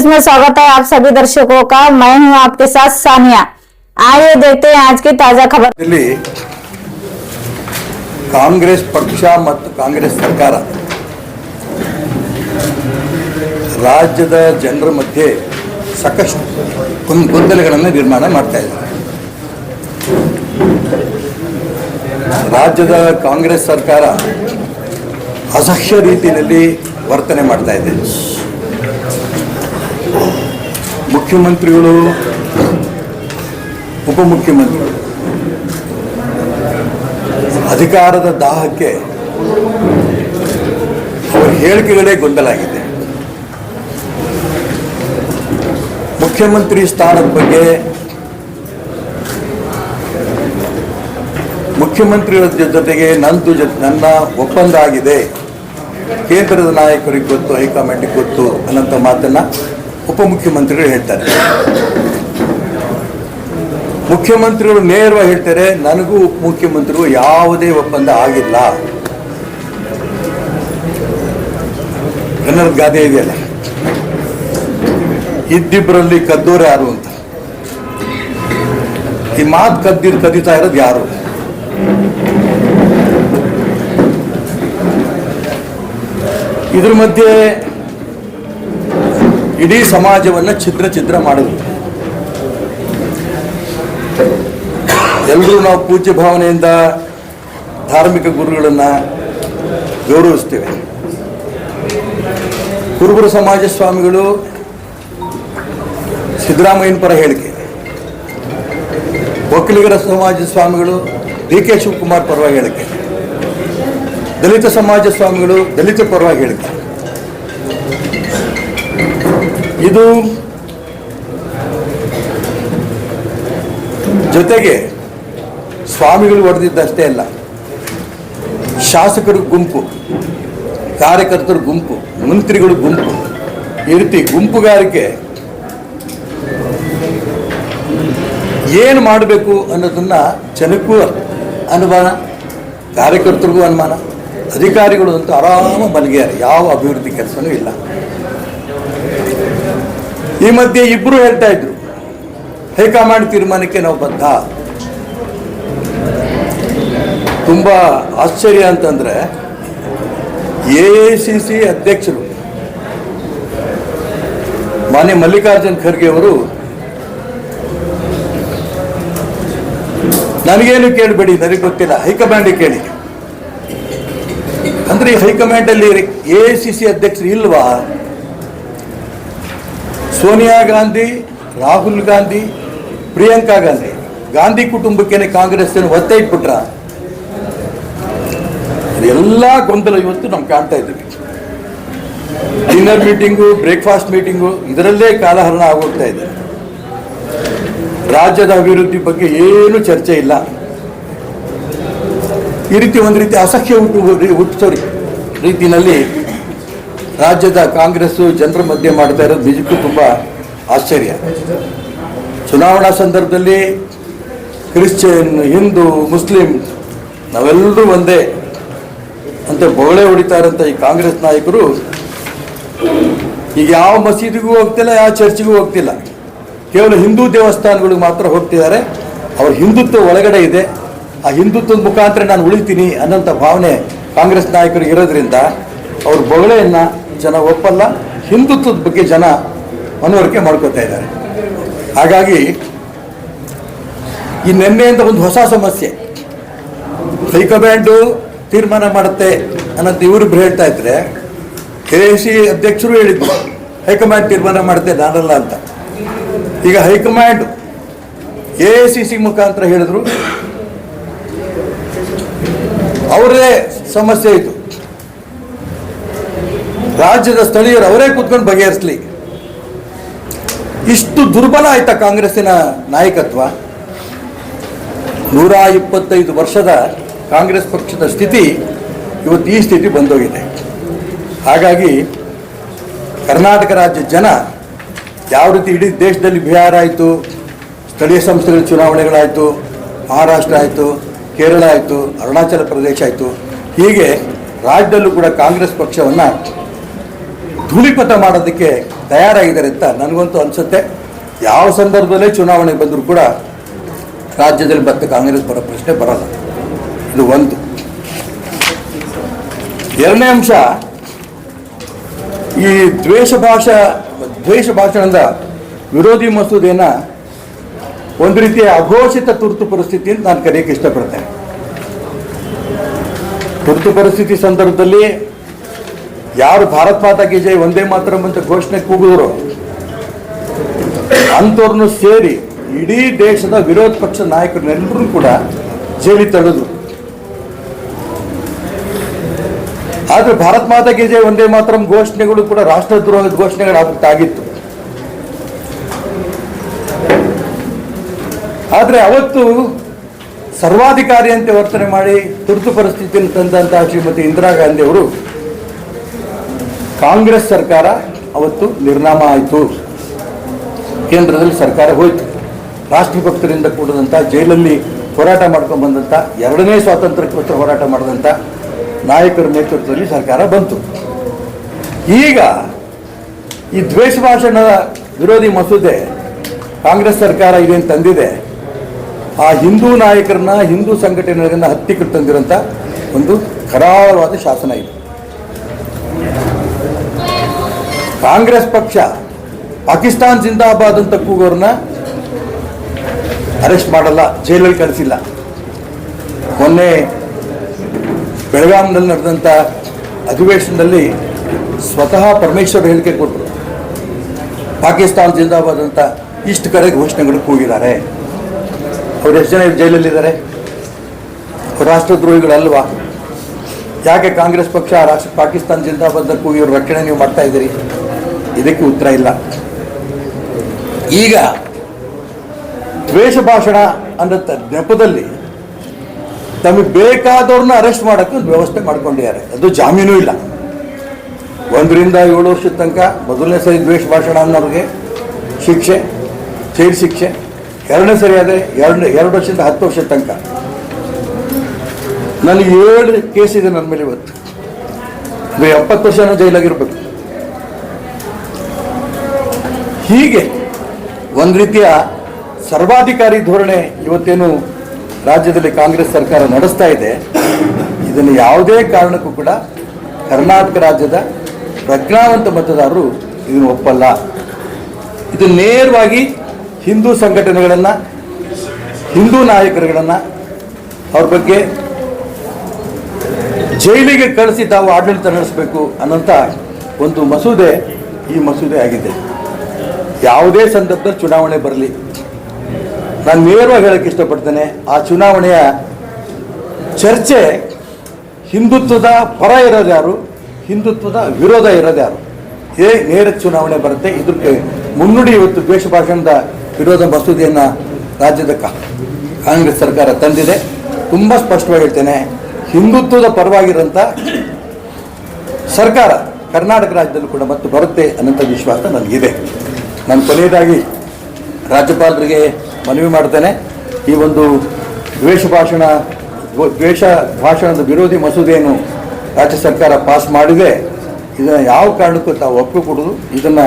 News में स्वागत है आप सभी दर्शकों का। मैं हूं आपके साथ सानिया। आइए देखते हैं आज की ताजा खबर। ಇಲ್ಲಿ ಕಾಂಗ್ರೆಸ್ ಪಕ್ಷ ಮತ್ತು ಕಾಂಗ್ರೆಸ್ ಸರ್ಕಾರ ರಾಜ್ಯದ ಜನರ ಮಧ್ಯೆ ಸಾಕಷ್ಟು ಗೊಂದಲಗಳನ್ನು ನಿರ್ಮಾಣ ಮಾಡ್ತಾ ಇದ್ದಾರೆ. ರಾಜ್ಯದ ಕಾಂಗ್ರೆಸ್ ಸರ್ಕಾರ ಅಸಹ್ಯ ರೀತಿಯಲ್ಲಿ ವರ್ತನೆ ಮಾಡ್ತಾ ಇದೆ. ಮುಖ್ಯಮಂತ್ರಿಗಳು, ಉಪಮುಖ್ಯಮಂತ್ರಿಗಳು ಅಧಿಕಾರದ ದಾಹಕ್ಕೆ ಅವರ ಹೇಳಿಕೆಗಳೇ ಗೊಂದಲ ಆಗಿದೆ. ಮುಖ್ಯಮಂತ್ರಿ ಸ್ಥಾನದ ಬಗ್ಗೆ ಮುಖ್ಯಮಂತ್ರಿಗಳ ಜೊತೆಗೆ ನನ್ನ ಒಪ್ಪಂದ ಆಗಿದೆ, ಕೇಂದ್ರದ ನಾಯಕರಿಗೆ ಗೊತ್ತು, ಹೈಕಮಾಂಡಿಗೆ ಗೊತ್ತು ಅನ್ನೋಂಥ ಮಾತನ್ನು ಉಪಮುಖ್ಯಮಂತ್ರಿಗಳು ಹೇಳ್ತಾರೆ. ಮುಖ್ಯಮಂತ್ರಿಗಳು ನೇರವಾಗಿ ಹೇಳ್ತಾರೆ, ನನಗೂ ಉಪಮುಖ್ಯಮಂತ್ರಿಗೂ ಯಾವುದೇ ಒಪ್ಪಂದ ಆಗಿಲ್ಲ. ಕನ್ನಡ ಗಾದೆ ಇದೆಯಲ್ಲ, ಇದ್ದಿಬ್ಬರಲ್ಲಿ ಕದ್ದೋರು ಯಾರು ಅಂತ. ಈ ಮಾತು ಕದೀತಾ ಇರೋದು ಯಾರು? ಇದ್ರ ಮಧ್ಯೆ ಇಡೀ ಸಮಾಜವನ್ನು ಛಿದ್ರ ಮಾಡಿದ್ರು. ಎಲ್ಲರೂ ನಾವು ಪೂಜ್ಯ ಭಾವನೆಯಿಂದ ಧಾರ್ಮಿಕ ಗುರುಗಳನ್ನು ಗೌರವಿಸ್ತೇವೆ. ಕುರುಬರ ಸಮಾಜ ಸ್ವಾಮಿಗಳು ಸಿದ್ದರಾಮಯ್ಯನ ಪರ ಹೇಳಿಕೆ, ಒಕ್ಕಲಿಗರ ಸಮಾಜ ಸ್ವಾಮಿಗಳು DK ಶಿವಕುಮಾರ್ ಪರವಾಗಿ ಹೇಳಿಕೆ, ದಲಿತ ಸಮಾಜ ಸ್ವಾಮಿಗಳು ದಲಿತ ಪರವಾಗಿ ಹೇಳಿಕೆ. ಇದು ಜೊತೆಗೆ ಸ್ವಾಮಿಗಳು ಹೊಡೆದಿದ್ದಷ್ಟೇ ಅಲ್ಲ, ಶಾಸಕರು ಗುಂಪು, ಕಾರ್ಯಕರ್ತರ ಗುಂಪು, ಮಂತ್ರಿಗಳು ಗುಂಪು, ಈ ರೀತಿ ಗುಂಪುಗಾರಿಕೆ ಏನು ಮಾಡಬೇಕು ಅನ್ನೋದನ್ನ ಜನಕ್ಕೂ ಅನುಮಾನ, ಕಾರ್ಯಕರ್ತರಿಗೂ ಅನುಮಾನ, ಅಧಿಕಾರಿಗಳು ಅಂತೂ ಆರಾಮ ಮಲಗ್ಯಾರೆ, ಯಾವ ಅಭಿವೃದ್ಧಿ ಕೆಲಸನೂ ಇಲ್ಲ. ಈ ಮಧ್ಯೆ ಇಬ್ಬರು ಹೇಳ್ತಾ ಇದ್ರು, ಹೈಕಮಾಂಡ್ ತೀರ್ಮಾನಕ್ಕೆ ನಾವು ಬದ್ಧ. ತುಂಬ ಆಶ್ಚರ್ಯ ಅಂತಂದರೆ AICC ಅಧ್ಯಕ್ಷರು ಮಾನ್ಯ ಮಲ್ಲಿಕಾರ್ಜುನ್ ಖರ್ಗೆ ಅವರು, ನನಗೇನು ಕೇಳಬೇಡಿ, ನನಗೆ ಗೊತ್ತಿಲ್ಲ, ಹೈಕಮಾಂಡಿಗೆ ಕೇಳಿ ಅಂದರೆ ಈ ಹೈಕಮಾಂಡಲ್ಲಿ AICC ಅಧ್ಯಕ್ಷರು ಇಲ್ವಾ? ಸೋನಿಯಾ ಗಾಂಧಿ, ರಾಹುಲ್ ಗಾಂಧಿ, ಪ್ರಿಯಾಂಕಾ ಗಾಂಧಿ, ಗಾಂಧಿ ಕುಟುಂಬಕ್ಕೇನೆ ಕಾಂಗ್ರೆಸ್ ಒತ್ತೆ ಇಟ್ಬಿಟ್ರ? ಎಲ್ಲ ಗೊಂದಲ ಇವತ್ತು ನಾವು ಕಾಣ್ತಾ ಇದ್ದೀವಿ. ಡಿನ್ನರ್ ಮೀಟಿಂಗು, ಬ್ರೇಕ್ಫಾಸ್ಟ್ ಮೀಟಿಂಗು, ಇದರಲ್ಲೇ ಕಾಲಹರಣ ಆಗೋಗ್ತಾ ಇದೆ. ರಾಜ್ಯದ ಅಭಿವೃದ್ಧಿ ಬಗ್ಗೆ ಏನು ಚರ್ಚೆ ಇಲ್ಲ. ಈ ರೀತಿ ಒಂದು ರೀತಿ ಅಸಹ್ಯ ಹುಟ್ಟಿಸೋ ರೀತಿಯಲ್ಲಿ ರಾಜ್ಯದ ಕಾಂಗ್ರೆಸ್ಸು ಜನರ ಮಧ್ಯೆ ಮಾಡ್ತಾ ಇರೋದು ನಿಜಕ್ಕೂ ತುಂಬ ಆಶ್ಚರ್ಯ. ಚುನಾವಣಾ ಸಂದರ್ಭದಲ್ಲಿ ಕ್ರಿಶ್ಚಿಯನ್, ಹಿಂದೂ, ಮುಸ್ಲಿಂ ನಾವೆಲ್ಲರೂ ಒಂದೇ ಅಂತ ಬೊಗಳೆ ಹೊಡಿತಾ ಇರೋಂಥ ಈ ಕಾಂಗ್ರೆಸ್ ನಾಯಕರು ಈಗ ಯಾವ ಮಸೀದಿಗೂ ಹೋಗ್ತಿಲ್ಲ, ಯಾವ ಚರ್ಚಿಗೂ ಹೋಗ್ತಿಲ್ಲ, ಕೇವಲ ಹಿಂದೂ ದೇವಸ್ಥಾನಗಳಿಗೆ ಮಾತ್ರ ಹೋಗ್ತಿದ್ದಾರೆ. ಅವ್ರ ಹಿಂದುತ್ವ ಒಳಗಡೆ ಇದೆ. ಆ ಹಿಂದುತ್ವದ ಮುಖಾಂತರ ನಾನು ಉಳಿತೀನಿ ಅನ್ನೋಂಥ ಭಾವನೆ ಕಾಂಗ್ರೆಸ್ ನಾಯಕರಿಗೆ ಇರೋದ್ರಿಂದ ಅವ್ರ ಬೊಗಳೆಯನ್ನು ಜನ ಒಪ್ಪಲ್ಲ. ಹಿಂದುತ್ವದ ಬಗ್ಗೆ ಜನ ಮನವರಿಕೆ ಮಾಡ್ಕೋತಾ ಇದ್ದಾರೆ. ಹಾಗಾಗಿ ಈ ನಿನ್ನೆಯಿಂದ ಒಂದು ಹೊಸ ಸಮಸ್ಯೆ, ಹೈಕಮಾಂಡು ತೀರ್ಮಾನ ಮಾಡುತ್ತೆ ಅನ್ನೋದು ಇವರಿಬ್ರು ಹೇಳ್ತಾ ಇದ್ರೆ, AICC ಅಧ್ಯಕ್ಷರು ಹೇಳಿದ್ರು ಹೈಕಮಾಂಡ್ ತೀರ್ಮಾನ ಮಾಡುತ್ತೆ, ನಾನಲ್ಲ ಅಂತ. ಈಗ ಹೈಕಮಾಂಡ್ AICC ಮುಖಾಂತರ ಹೇಳಿದ್ರು, ಅವರೇ ಸಮಸ್ಯೆ ಇತ್ತು. ರಾಜ್ಯದ ಸ್ಥಳೀಯರು ಅವರೇ ಕೂತ್ಕೊಂಡು ಬಗೆಹರಿಸಲಿ. ಇಷ್ಟು ದುರ್ಬಲ ಆಯ್ತಾ ಕಾಂಗ್ರೆಸ್ಸಿನ ನಾಯಕತ್ವ? 125 ವರ್ಷದ ಕಾಂಗ್ರೆಸ್ ಪಕ್ಷದ ಸ್ಥಿತಿ ಇವತ್ತು ಈ ಸ್ಥಿತಿ ಬಂದೋಗಿದೆ. ಹಾಗಾಗಿ ಕರ್ನಾಟಕ ರಾಜ್ಯ ಜನ ಯಾವ ರೀತಿ ಇಡೀ ದೇಶದಲ್ಲಿ ಬಿಹಾರ ಆಯಿತು, ಸ್ಥಳೀಯ ಸಂಸ್ಥೆಗಳ ಚುನಾವಣೆಗಳಾಯಿತು, ಮಹಾರಾಷ್ಟ್ರ ಆಯಿತು, ಕೇರಳ ಆಯಿತು, ಅರುಣಾಚಲ ಪ್ರದೇಶ ಆಯಿತು, ಹೀಗೆ ರಾಜ್ಯದಲ್ಲೂ ಕೂಡ ಕಾಂಗ್ರೆಸ್ ಪಕ್ಷವನ್ನು ಧೂಳಿಪಥ ಮಾಡೋದಕ್ಕೆ ತಯಾರಾಗಿದ್ದಾರೆ ಅಂತ ನನಗಂತೂ ಅನಿಸುತ್ತೆ. ಯಾವ ಸಂದರ್ಭದಲ್ಲೇ ಚುನಾವಣೆ ಬಂದರೂ ಕೂಡ ರಾಜ್ಯದಲ್ಲಿ ಮತ್ತೆ ಕಾಂಗ್ರೆಸ್ ಬರೋ ಪ್ರಶ್ನೆ ಬರೋಲ್ಲ. ಇದು ಒಂದು. ಎರಡನೇ ಅಂಶ, ಈ ದ್ವೇಷ ಭಾಷಣದ ವಿರೋಧಿ ಮಸೂದೆಯನ್ನು ಒಂದು ರೀತಿಯ ಅಘೋಷಿತ ತುರ್ತು ಪರಿಸ್ಥಿತಿ ಅಂತ ನಾನು ಕರೆಯೋಕ್ಕೆ ಇಷ್ಟಪಡ್ತೇನೆ. ತುರ್ತು ಪರಿಸ್ಥಿತಿ ಸಂದರ್ಭದಲ್ಲಿ ಯಾರು ಭಾರತ್ ಮಾತಾ ಕಿ ಜೈ ವಂದೇ ಮಾತರಂ ಅಂತ ಘೋಷಣೆ ಕೂಗಿದ್ರು ಅಂಥವ್ರನ್ನು ಸೇರಿ ಇಡೀ ದೇಶದ ವಿರೋಧ ಪಕ್ಷ ನಾಯಕರನ್ನೆಲ್ಲರೂ ಕೂಡ ಜೈಲಿಗೆ ತಳ್ಳಿದ್ರು. ಆದರೆ ಭಾರತ್ ಮಾತಾ ಕಿ ಜೈ ವಂದೇ ಮಾತರಂ ಘೋಷಣೆಗಳು ಕೂಡ ರಾಷ್ಟ್ರದ್ರೋಹದ ಘೋಷಣೆಗಳಾಗಿತ್ತು. ಆದರೆ ಅವತ್ತು ಸರ್ವಾಧಿಕಾರಿಯಂತೆ ವರ್ತನೆ ಮಾಡಿ ತುರ್ತು ಪರಿಸ್ಥಿತಿಯನ್ನು ತಂದಂತಹ ಶ್ರೀಮತಿ ಇಂದಿರಾ ಗಾಂಧಿ ಅವರು ಕಾಂಗ್ರೆಸ್ ಸರ್ಕಾರ ಅವತ್ತು ನಿರ್ನಾಮ ಆಯಿತು. ಕೇಂದ್ರದಲ್ಲಿ ಸರ್ಕಾರ ಹೋಯಿತು. ರಾಷ್ಟ್ರಭಕ್ತರಿಂದ ಕೂಡಿದಂಥ ಜೈಲಲ್ಲಿ ಹೋರಾಟ ಮಾಡ್ಕೊಂಡು ಬಂದಂಥ, ಎರಡನೇ ಸ್ವಾತಂತ್ರ್ಯಕ್ಕೋಸ್ಕರ ಹೋರಾಟ ಮಾಡಿದಂಥ ನಾಯಕರ ನೇತೃತ್ವದಲ್ಲಿ ಸರ್ಕಾರ ಬಂತು. ಈಗ ಈ ದ್ವೇಷ ಭಾಷಣದ ವಿರೋಧಿ ಮಸೂದೆ ಕಾಂಗ್ರೆಸ್ ಸರ್ಕಾರ ಇದೇನು ತಂದಿದೆ, ಆ ಹಿಂದೂ ನಾಯಕರನ್ನ, ಹಿಂದೂ ಸಂಘಟನೆಗಳನ್ನ ಹತ್ತಿಕ್ಕಲು ತಂದಿರೋಂಥ ಒಂದು ಕರಾಳವಾದ ಶಾಸನ ಇದೆ. ಕಾಂಗ್ರೆಸ್ ಪಕ್ಷ ಪಾಕಿಸ್ತಾನ್ ಜಿಂದಾಬಾದ್ ಅಂತ ಕೂಗೋರನ್ನ ಅರೆಸ್ಟ್ ಮಾಡಲ್ಲ, ಜೈಲಲ್ಲಿ ಕಳಿಸಿಲ್ಲ. ಮೊನ್ನೆ ಬೆಳಗಾಂನಲ್ಲಿ ನಡೆದಂಥ ಅಧಿವೇಶನದಲ್ಲಿ ಸ್ವತಃ ಪರಮೇಶ್ವರ್ ಹೇಳಿಕೆ ಕೊಟ್ಟರು. ಪಾಕಿಸ್ತಾನ್ ಜಿಂದಾಬಾದ್ ಅಂತ ಇಷ್ಟು ಕಡೆ ಘೋಷಣೆಗಳು ಕೂಗಿದ್ದಾರೆ. ಅವ್ರು ಎಷ್ಟು ಜನ ಜೈಲಲ್ಲಿದ್ದಾರೆ? ರಾಷ್ಟ್ರದ್ರೋಹಿಗಳಲ್ವಾ? ಯಾಕೆ ಕಾಂಗ್ರೆಸ್ ಪಕ್ಷ ಪಾಕಿಸ್ತಾನ್ ಜಿಂದಾಬಾದ್ ಕೂಗಿರೋ ರಕ್ಷಣೆ ನೀವು ಮಾಡ್ತಾ ಇದ್ದೀರಿ? ಇದಕ್ಕೆ ಉತ್ತರ ಇಲ್ಲ. ಈಗ ದ್ವೇಷ ಭಾಷಣ ಅನ್ನೋ ನೆಪದಲ್ಲಿ ತಮಗೆ ಬೇಕಾದವ್ರನ್ನ ಅರೆಸ್ಟ್ ಮಾಡೋಕ್ಕೆ ಒಂದು ವ್ಯವಸ್ಥೆ ಮಾಡ್ಕೊಂಡಿದ್ದಾರೆ. ಅದು ಜಾಮೀನು ಇಲ್ಲ. 1 ರಿಂದ 7 ವರ್ಷದ ತನಕ ಮೊದಲನೇ ಸರಿ ದ್ವೇಷ ಭಾಷಣ ಅನ್ನೋರಿಗೆ ಶಿಕ್ಷೆ, ಜೈಲು ಶಿಕ್ಷೆ. ಎರಡನೇ ಸರಿ ಆದರೆ 2 ವರ್ಷದಿಂದ 10 ವರ್ಷದ ತನಕ. ನನಗೆ 7 ಕೇಸ್ ಇದೆ ನನ್ನ ಮೇಲೆ ಇವತ್ತು. 70 ವರ್ಷನೂ ಜೈಲಾಗಿರ್ಬೇಕು. ಹೀಗೆ ಒಂದು ರೀತಿಯ ಸರ್ವಾಧಿಕಾರಿ ಧೋರಣೆ ಇವತ್ತೇನು ರಾಜ್ಯದಲ್ಲಿ ಕಾಂಗ್ರೆಸ್ ಸರ್ಕಾರ ನಡೆಸ್ತಾ ಇದೆ, ಇದನ್ನು ಯಾವುದೇ ಕಾರಣಕ್ಕೂ ಕೂಡ ಕರ್ನಾಟಕ ರಾಜ್ಯದ ಪ್ರಜ್ಞಾವಂತ ಮತದಾರರು ಇದನ್ನು ಒಪ್ಪಲ್ಲ. ಇದು ನೇರವಾಗಿ ಹಿಂದೂ ಸಂಘಟನೆಗಳನ್ನು, ಹಿಂದೂ ನಾಯಕರುಗಳನ್ನು ಅವ್ರ ಬಗ್ಗೆ ಜೈಲಿಗೆ ಕಳಿಸಿ ತಾವು ಆಡಳಿತ ನಡೆಸಬೇಕು ಅನ್ನೋಂಥ ಒಂದು ಮಸೂದೆ ಈ ಮಸೂದೆ ಆಗಿದೆ. ಯಾವುದೇ ಸಂದರ್ಭದಲ್ಲಿ ಚುನಾವಣೆ ಬರಲಿ, ನಾನು ನೇರವಾಗಿ ಹೇಳೋಕ್ಕೆ ಇಷ್ಟಪಡ್ತೇನೆ, ಆ ಚುನಾವಣೆಯ ಚರ್ಚೆ ಹಿಂದುತ್ವದ ಪರ ಇರೋದು ಯಾರು, ಹಿಂದುತ್ವದ ವಿರೋಧ ಇರೋದು ಯಾರು, ನೇರ ಚುನಾವಣೆ ಬರುತ್ತೆ. ಇದಕ್ಕೆ ಮುನ್ನುಡಿ ಇವತ್ತು ದ್ವೇಷ ಭಾಷಣದ ವಿರೋಧ ಮಸೂದೆಯನ್ನು ರಾಜ್ಯದ ಕಾಂಗ್ರೆಸ್ ಸರ್ಕಾರ ತಂದಿದೆ. ತುಂಬ ಸ್ಪಷ್ಟವಾಗಿ ಹೇಳ್ತೇನೆ, ಹಿಂದುತ್ವದ ಪರವಾಗಿರೋಂಥ ಸರ್ಕಾರ ಕರ್ನಾಟಕ ರಾಜ್ಯದಲ್ಲೂ ಕೂಡ ಮತ್ತೆ ಬರುತ್ತೆ ಅನ್ನೋಂಥ ವಿಶ್ವಾಸ ನನಗಿದೆ. ನಾನು ಕೊನೆಯದಾಗಿ ರಾಜ್ಯಪಾಲರಿಗೆ ಮನವಿ ಮಾಡ್ತೇನೆ, ಈ ಒಂದು ದ್ವೇಷ ಭಾಷಣದ ವಿರೋಧಿ ಮಸೂದೆಯನ್ನು ರಾಜ್ಯ ಸರ್ಕಾರ ಪಾಸ್ ಮಾಡಿದೆ, ಇದನ್ನು ಯಾವ ಕಾರಣಕ್ಕೂ ತಾವು ಒಪ್ಪಿಕೊಡೋದು, ಇದನ್ನು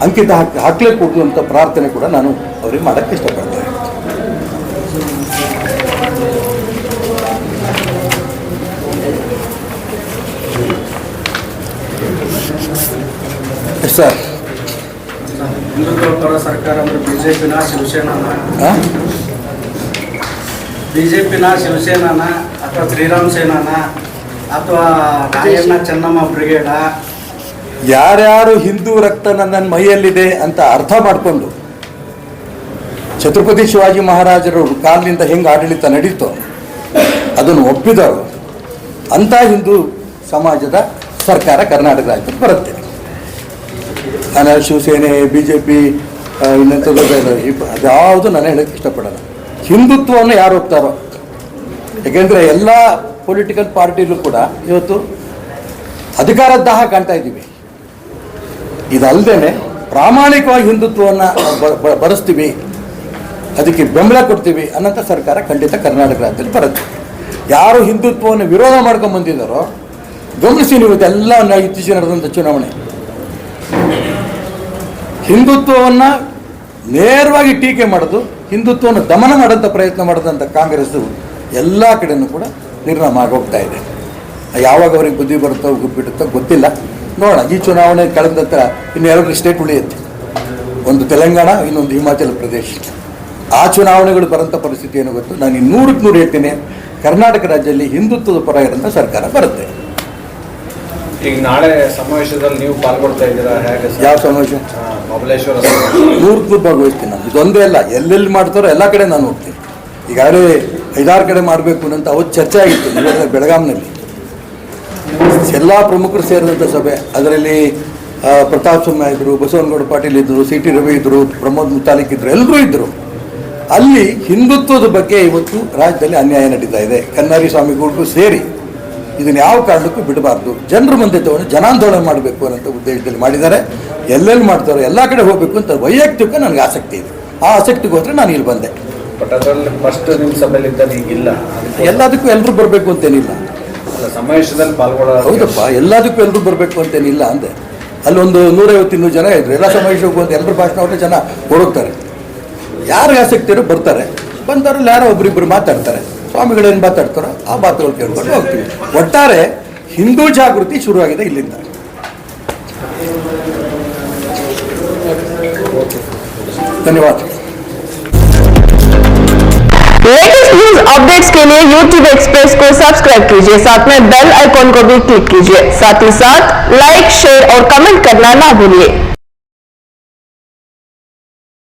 ಅಂಕಿತ ಹಾಕಲೇ ಕೊಡೋದು ಅಂತ ಪ್ರಾರ್ಥನೆ ಕೂಡ ನಾನು ಅವರಿಗೆ ಮಾಡೋಕ್ಕೆ ಇಷ್ಟಪಡ್ತೇನೆ. ಸರ್, ಹಿಂದುತ್ವ ಪರ ಸರ್ಕಾರ ಅಂದರೆ ಬಿಜೆಪಿನ ಶಿವಸೇನಾನ ಅಥವಾ ಶ್ರೀರಾಮ್ ಸೇನಾನ ಅಥವಾ ರಾಯಣ್ಣ ಚೆನ್ನಮ್ಮ ಬ್ರಿಗೇಡ, ಯಾರ್ಯಾರು ಹಿಂದೂ ರಕ್ತ ನನ್ನ ಮೈಯಲ್ಲಿದೆ ಅಂತ ಅರ್ಥ ಮಾಡಿಕೊಂಡು ಛತ್ರಪತಿ ಶಿವಾಜಿ ಮಹಾರಾಜರು ಕಾಲದಿಂದ ಹೆಂಗೆ ಆಡಳಿತ ನಡೀತೋ ಅದನ್ನು ಒಪ್ಪಿದವರು ಅಂಥ ಹಿಂದೂ ಸಮಾಜದ ಸರ್ಕಾರ ಕರ್ನಾಟಕ ರಾಜ್ಯಕ್ಕೆ ಬರುತ್ತೆ. ನಾನು ಶಿವಸೇನೆ, BJP, ಇನ್ನಂಥದ್ದು ಅದ್ಯಾವುದು ನಾನು ಹೇಳೋಕ್ಕೆ ಇಷ್ಟಪಡಲ್ಲ. ಹಿಂದುತ್ವವನ್ನು ಯಾರು ಹೋಗ್ತಾರೋ, ಯಾಕೆಂದರೆ ಎಲ್ಲ ಪೊಲಿಟಿಕಲ್ ಪಾರ್ಟಿಲೂ ಕೂಡ ಇವತ್ತು ಅಧಿಕಾರದ ದಾಹ ಕಾಣ್ತಾ ಇದ್ದೀವಿ. ಇದಲ್ಲದೆ ಪ್ರಾಮಾಣಿಕವಾಗಿ ಹಿಂದುತ್ವವನ್ನು ಬರೆಸ್ತೀವಿ, ಅದಕ್ಕೆ ಬೆಂಬಲ ಕೊಡ್ತೀವಿ ಅನ್ನೋಂಥ ಸರ್ಕಾರ ಖಂಡಿತ ಕರ್ನಾಟಕ ರಾಜ್ಯದಲ್ಲಿ ಬರುತ್ತೆ. ಯಾರು ಹಿಂದುತ್ವವನ್ನು ವಿರೋಧ ಮಾಡ್ಕೊಂಡು ಬಂದಿದ್ದಾರೋ ಗಮನಿಸಿ ನೀವು, ಇದೆಲ್ಲ ಇತ್ತೀಚೆಗೆ ನಡೆದಂಥ ಚುನಾವಣೆ ಹಿಂದುತ್ವವನ್ನು ನೇರವಾಗಿ ಟೀಕೆ ಮಾಡೋದು, ಹಿಂದುತ್ವವನ್ನು ದಮನ ಮಾಡೋಂಥ ಪ್ರಯತ್ನ ಮಾಡೋದಂಥ ಕಾಂಗ್ರೆಸ್ಸು ಎಲ್ಲ ಕಡೆಯೂ ಕೂಡ ನಿರ್ನಾಮ ಆಗೋಗ್ತಾ ಇದೆ. ಯಾವಾಗ ಅವ್ರಿಗೆ ಬುದ್ಧಿ ಬರುತ್ತೋ ಬಿಡುತ್ತೋ ಗೊತ್ತಿಲ್ಲ, ನೋಡೋಣ. ಈ ಚುನಾವಣೆ ಕಳೆದ ನಂತರ ಇನ್ನು 2 ಸ್ಟೇಟ್ ಉಳಿಯುತ್ತೆ, ಒಂದು ತೆಲಂಗಾಣ, ಇನ್ನೊಂದು ಹಿಮಾಚಲ ಪ್ರದೇಶ. ಆ ಚುನಾವಣೆಗಳು ಬರೋಂಥ ಪರಿಸ್ಥಿತಿ ಏನು ಗೊತ್ತು. ನಾನು 100ಕ್ಕೆ 100 ಹೇಳ್ತೀನಿ, ಕರ್ನಾಟಕ ರಾಜ್ಯದಲ್ಲಿ ಹಿಂದುತ್ವದ ಪರ ಇರೋಂಥ ಸರ್ಕಾರ ಬರುತ್ತೆ. ಈಗ ನಾಳೆ ಸಮಾವೇಶದಲ್ಲಿ ನೀವು ಪಾಲ್ಗೊಳ್ತಾ ಇದ್ದೀರಾ ಹೇಗೆ ಸರ್? ಯಾವ ಸಮಾವೇಶ? ಮಬಲೇಶ್ವರ 100ಕ್ಕೆ 100 ಭಾಗವಹಿಸ್ತೀನಿ ನಾನು. ಇದೊಂದೇ ಅಲ್ಲ, ಎಲ್ಲೆಲ್ಲಿ ಮಾಡ್ತಾರೋ ಎಲ್ಲ ಕಡೆ ನಾನು ಹೋಗ್ತೀನಿ. ಈಗಾಗಲೇ 5-6 ಕಡೆ ಮಾಡಬೇಕು ಅಂತ ಅವತ್ತು ಚರ್ಚೆ ಆಗಿತ್ತು ಬೆಳಗಾಂನಲ್ಲಿ. ಎಲ್ಲ ಪ್ರಮುಖರು ಸೇರಿದಂಥ ಸಭೆ, ಅದರಲ್ಲಿ ಪ್ರತಾಪ್ ಸಿಂಹ ಇದ್ದರು, ಬಸವನಗೌಡ ಪಾಟೀಲ್ ಇದ್ದರು, ಸಿ ಟಿ ರವಿ ಇದ್ದರು, ಪ್ರಮೋದ್ ಮುತಾಲಿಕ್ ಇದ್ದರು, ಎಲ್ಲರೂ ಇದ್ದರು. ಅಲ್ಲಿ ಹಿಂದುತ್ವದ ಬಗ್ಗೆ ಇವತ್ತು ರಾಜ್ಯದಲ್ಲಿ ಅನ್ಯಾಯ ನಡೀತಾ ಇದೆ. ಕನ್ನಾರಿ ಸ್ವಾಮಿಗಳಿಗೂ ಸೇರಿ ಇದನ್ನು ಯಾವ ಕಾರಣಕ್ಕೂ ಬಿಡಬಾರ್ದು, ಜನರ ಮುಂದೆ ತಗೊಂಡು ಜನಾಂದೋಲನ ಮಾಡಬೇಕು ಅನ್ನೋಂಥ ಉದ್ದೇಶದಲ್ಲಿ ಮಾಡಿದ್ದಾರೆ. ಎಲ್ಲೆಲ್ಲಿ ಮಾಡ್ತಾರೋ ಎಲ್ಲ ಕಡೆ ಹೋಗಬೇಕು ಅಂತ ವೈಯಕ್ತಿಕ ನನಗೆ ಆಸಕ್ತಿ ಇದೆ. ಆ ಆಸಕ್ತಿಗೋಸ್ಕರ ನಾನು ಇಲ್ಲಿ ಬಂದೆ. ಬಟ್ ಅದರಲ್ಲಿ ಫಸ್ಟ್ ನಿಮ್ಮ ಸಭೆಯಲ್ಲಿ ಇದ್ದಾಗ ಈಗಿಲ್ಲ, ಎಲ್ಲದಕ್ಕೂ ಎಲ್ಲರೂ ಬರಬೇಕು ಅಂತೇನಿಲ್ಲ. ಅಲ್ಲ, ಸಮಾವೇಶದಲ್ಲಿ ಪಾಲ್ಗೊಳ್ಳೋ ಹೌದಪ್ಪ, ಎಲ್ಲದಕ್ಕೂ ಎಲ್ಲರೂ ಬರಬೇಕು ಅಂತೇನಿಲ್ಲ ಅಂದೆ. ಅಲ್ಲೊಂದು 150-200 ಜನ ಇದ್ರು. ಎಲ್ಲ ಸಮಾವೇಶಕ್ಕೆ ಒಂದು ಎಲ್ಲರ ಭಾಷಣ ಹೊಟ್ಟೆ ಜನ ಹೊರಡ್ತಾರೆ. ಯಾರಿಗೆ ಆಸಕ್ತಿ ಇರೋ ಬರ್ತಾರೆ, ಬಂದವರಲ್ಲಿ ಯಾರೋ ಒಬ್ರಿಬ್ಬರು ಮಾತಾಡ್ತಾರೆ. ಸ್ವಾಮಿಗಳೇನು ಮಾತಾಡ್ತಾರೋ ಆ ಮಾತುಗಳು ಕೇಳ್ಕೊಂಡು ಹೋಗ್ತೀವಿ. ಒಟ್ಟಾರೆ ಹಿಂದೂ ಜಾಗೃತಿ ಶುರುವಾಗಿದೆ ಇಲ್ಲಿಂದ. ಧನ್ಯವಾದ. लेटेस्ट न्यूज अपडेट्स के लिए YouTube एक्सप्रेस को सब्सक्राइब कीजिए, साथ में बेल आइकॉन को भी क्लिक कीजिए। साथ ही साथ लाइक, शेयर और कमेंट करना ना भूलिए।